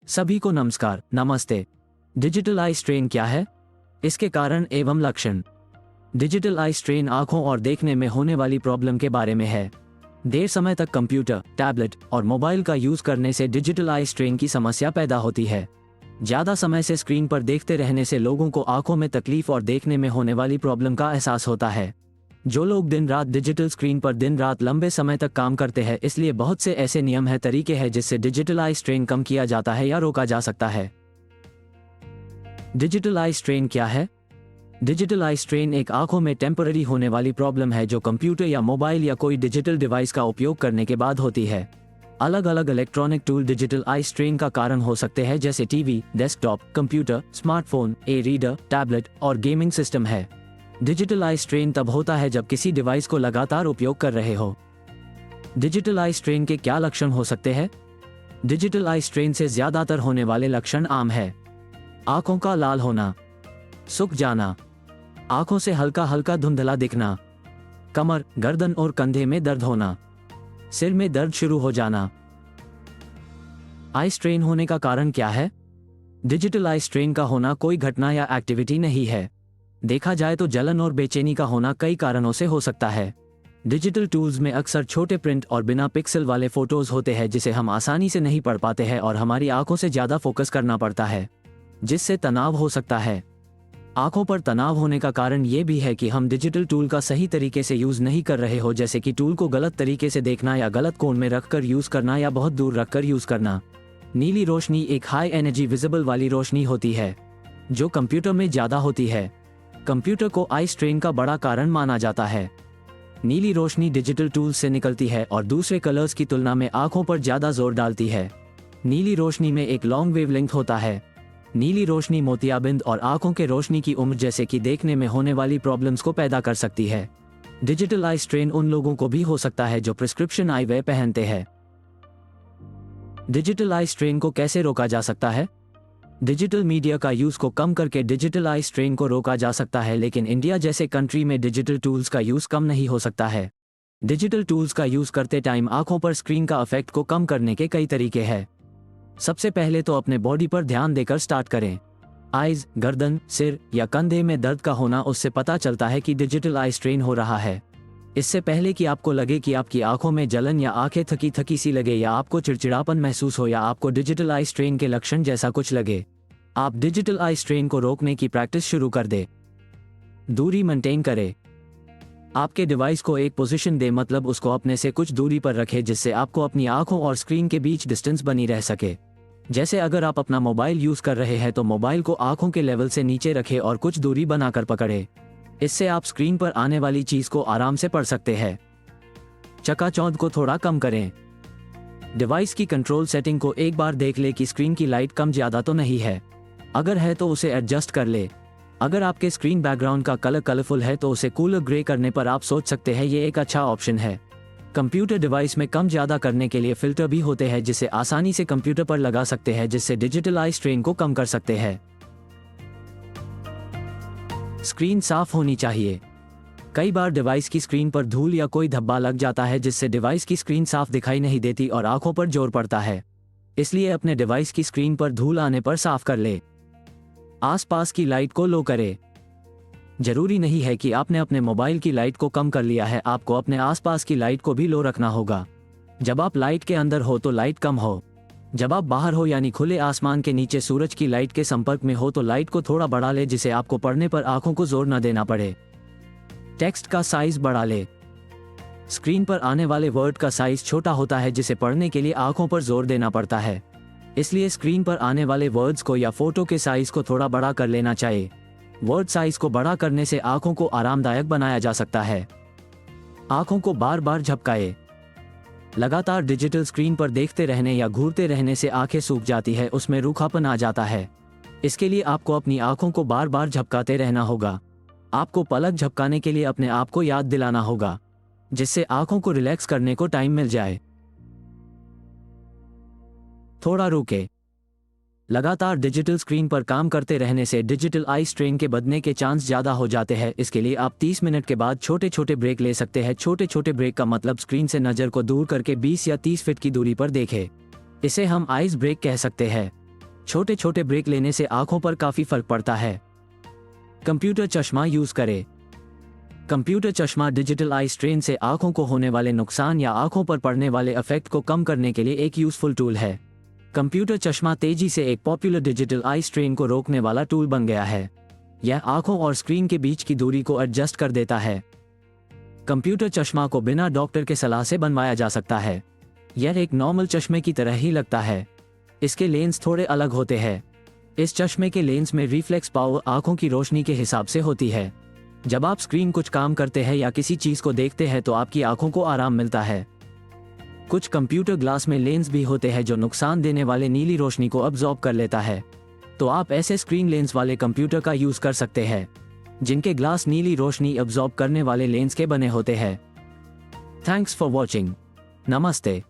सभी को नमस्कार, नमस्ते। डिजिटल आई स्ट्रेन क्या है, इसके कारण एवं लक्षण। डिजिटल आई स्ट्रेन आंखों और देखने में होने वाली प्रॉब्लम के बारे में है। देर समय तक कंप्यूटर, टैबलेट और मोबाइल का यूज करने से डिजिटल आई स्ट्रेन की समस्या पैदा होती है। ज्यादा समय से स्क्रीन पर देखते रहने से लोगों को आंखों में तकलीफ और देखने में होने वाली प्रॉब्लम का एहसास होता है। जो लोग दिन रात डिजिटल स्क्रीन पर दिन रात लंबे समय तक काम करते हैं, इसलिए बहुत से ऐसे नियम है, तरीके हैं जिससे डिजिटल आई स्ट्रेन कम किया जाता है या रोका जा सकता है। डिजिटल आई स्ट्रेन क्या है? डिजिटल आई स्ट्रेन एक आंखों में टेम्पररी होने वाली प्रॉब्लम है जो कंप्यूटर या मोबाइल या कोई डिजिटल डिवाइस का उपयोग करने के बाद होती है। अलग अलग electronic tool digital eye strain का कारण हो सकते हैं, जैसे TV, desktop, computer, smartphone, reader, tablet और गेमिंग सिस्टम है। डिजिटल आई स्ट्रेन तब होता है जब किसी डिवाइस को लगातार उपयोग कर रहे हो। डिजिटल आई स्ट्रेन के क्या लक्षण हो सकते हैं? डिजिटल आई स्ट्रेन से ज्यादातर होने वाले लक्षण आम है। आंखों का लाल होना, सूख जाना, आंखों से हल्का हल्का धुंधला दिखना, कमर, गर्दन और कंधे में दर्द होना, सिर में दर्द शुरू हो जाना। आई स्ट्रेन होने का कारण क्या है? डिजिटल आई स्ट्रेन का होना कोई घटना या एक्टिविटी नहीं है। देखा जाए तो जलन और बेचैनी का होना कई कारणों से हो सकता है। डिजिटल टूल्स में अक्सर छोटे प्रिंट और बिना पिक्सल वाले फोटोज होते हैं जिसे हम आसानी से नहीं पढ़ पाते हैं और हमारी आंखों से ज्यादा फोकस करना पड़ता है, जिससे तनाव हो सकता है। आंखों पर तनाव होने का कारण ये भी है कि हम डिजिटल टूल का सही तरीके से यूज नहीं कर रहे हो, जैसे कि टूल को गलत तरीके से देखना या गलत कोण में रखकर यूज करना या बहुत दूर रखकर यूज करना। नीली रोशनी एक हाई एनर्जी विजिबल वाली रोशनी होती है जो कंप्यूटर में ज्यादा होती है। कंप्यूटर को आई स्ट्रेन का बड़ा कारण माना जाता है। नीली रोशनी डिजिटल टूल्स से निकलती है और दूसरे कलर्स की तुलना में आंखों पर ज्यादा जोर डालती है। नीली रोशनी में एक लॉन्ग वेवलेंथ होता है। नीली रोशनी मोतियाबिंद और आंखों के रोशनी की उम्र जैसे कि देखने में होने वाली प्रॉब्लम्स को पैदा कर सकती है। डिजिटल आई स्ट्रेन उन लोगों को भी हो सकता है जो प्रिस्क्रिप्शन आईवेयर पहनते हैं। डिजिटल आई स्ट्रेन को कैसे रोका जा सकता है? डिजिटल मीडिया का यूज को कम करके डिजिटल आई स्ट्रेन को रोका जा सकता है, लेकिन इंडिया जैसे कंट्री में डिजिटल टूल्स का यूज कम नहीं हो सकता है। डिजिटल टूल्स का यूज करते टाइम आंखों पर स्क्रीन का इफेक्ट को कम करने के कई तरीके हैं। सबसे पहले तो अपने बॉडी पर ध्यान देकर स्टार्ट करें। आईज, गर्दन, सिर या कंधे में दर्द का होना, उससे पता चलता है कि डिजिटल आई स्ट्रेन हो रहा है। इससे पहले कि आपको लगे कि आपकी आंखों में जलन या आंखें थकी थकी सी लगे या आपको चिड़चिड़ापन महसूस हो या आपको डिजिटल आई स्ट्रेन के लक्षण जैसा कुछ लगे, आप डिजिटल आई स्ट्रेन को रोकने की प्रैक्टिस शुरू कर दे। दूरी मेंटेन करें। आपके डिवाइस को एक पोजीशन दे, मतलब उसको अपने से कुछ दूरी पर रखें जिससे आपको अपनी आंखों और स्क्रीन के बीच डिस्टेंस बनी रह सके। जैसे अगर आप अपना मोबाइल यूज कर रहे हैं तो मोबाइल को आंखों के लेवल से नीचे रखें और कुछ दूरी बनाकर पकड़े। इससे आप स्क्रीन पर आने वाली चीज को आराम से पढ़ सकते हैं। चकाचौंध को थोड़ा कम करें। डिवाइस की कंट्रोल सेटिंग को एक बार देख ले कि स्क्रीन की लाइट कम ज्यादा तो नहीं है। अगर है तो उसे एडजस्ट कर ले। अगर आपके स्क्रीन बैकग्राउंड का कलर कलरफुल है तो उसे कूलर ग्रे करने पर आप सोच सकते हैं ये एक अच्छा ऑप्शन है। कंप्यूटर डिवाइस में कम ज्यादा करने के लिए फिल्टर भी होते हैं जिसे आसानी से कंप्यूटर पर लगा सकते हैं, जिससे डिजिटल आई स्ट्रेन को कम कर सकते हैं। स्क्रीन साफ होनी चाहिए। कई बार डिवाइस की स्क्रीन पर धूल या कोई धब्बा लग जाता है जिससे डिवाइस की स्क्रीन साफ दिखाई नहीं देती और आंखों पर जोर पड़ता है। इसलिए अपने डिवाइस की स्क्रीन पर धूल आने पर साफ कर ले। आसपास की लाइट को लो करें। जरूरी नहीं है कि आपने अपने मोबाइल की लाइट को कम कर लिया है, आपको अपने आसपास की लाइट को भी लो रखना होगा। जब आप लाइट के अंदर हो तो लाइट कम हो। जब आप बाहर हो यानी खुले आसमान के नीचे सूरज की लाइट के संपर्क में हो तो लाइट को थोड़ा बढ़ा ले, जिसे आपको पढ़ने पर आंखों को जोर न देना पड़े। टेक्स्ट का साइज बढ़ा ले। स्क्रीन पर आने वाले वर्ड का साइज छोटा होता है जिसे पढ़ने के लिए आंखों पर जोर देना पड़ता है। इसलिए स्क्रीन पर आने वाले वर्ड्स को या फोटो के साइज को थोड़ा बड़ा कर लेना चाहिए। वर्ड साइज को बड़ा करने से आंखों को आरामदायक बनाया जा सकता है। आंखों को बार बार झपकाए। लगातार डिजिटल स्क्रीन पर देखते रहने या घूरते रहने से आंखें सूख जाती है, उसमें रूखापन आ जाता है। इसके लिए आपको अपनी आंखों को बार बार झपकाते रहना होगा। आपको पलक झपकाने के लिए अपने आप को याद दिलाना होगा, जिससे आंखों को रिलैक्स करने को टाइम मिल जाए। थोड़ा रुके। लगातार डिजिटल स्क्रीन पर काम करते रहने से डिजिटल आई स्ट्रेन के बढ़ने के चांस ज्यादा हो जाते हैं। इसके लिए आप 30 मिनट के बाद छोटे छोटे ब्रेक ले सकते हैं। छोटे छोटे ब्रेक का मतलब स्क्रीन से नजर को दूर करके 20 या 30 फीट की दूरी पर देखें। इसे हम आइस ब्रेक कह सकते हैं। छोटे छोटे ब्रेक लेने से आंखों पर काफ़ी फर्क पड़ता है। कंप्यूटर चश्मा यूज़ करें। कंप्यूटर चश्मा डिजिटल आई स्ट्रेन से आंखों को होने वाले नुकसान या आंखों पर पड़ने वाले इफेक्ट को कम करने के लिए एक यूजफुल टूल है। कंप्यूटर चश्मा तेजी से एक पॉपुलर डिजिटल आई स्ट्रेन को रोकने वाला टूल बन गया है। यह आंखों और स्क्रीन के बीच की दूरी को एडजस्ट कर देता है। कंप्यूटर चश्मा को बिना डॉक्टर के सलाह से बनवाया जा सकता है। यह एक नॉर्मल चश्मे की तरह ही लगता है। इसके लेंस थोड़े अलग होते हैं। इस चश्मे के लेंस में रिफ्लेक्स पावर आंखों की रोशनी के हिसाब से होती है। जब आप स्क्रीन कुछ काम करते हैं या किसी चीज़ को देखते हैं तो आपकी आंखों को आराम मिलता है। कुछ कंप्यूटर ग्लास में लेंस भी होते हैं जो नुकसान देने वाले नीली रोशनी को अब्जॉर्ब कर लेता है। तो आप ऐसे स्क्रीन लेंस वाले कंप्यूटर का यूज़ कर सकते हैं जिनके ग्लास नीली रोशनी अब्जॉर्ब करने वाले लेंस के बने होते हैं। Thanks for watching. नमस्ते।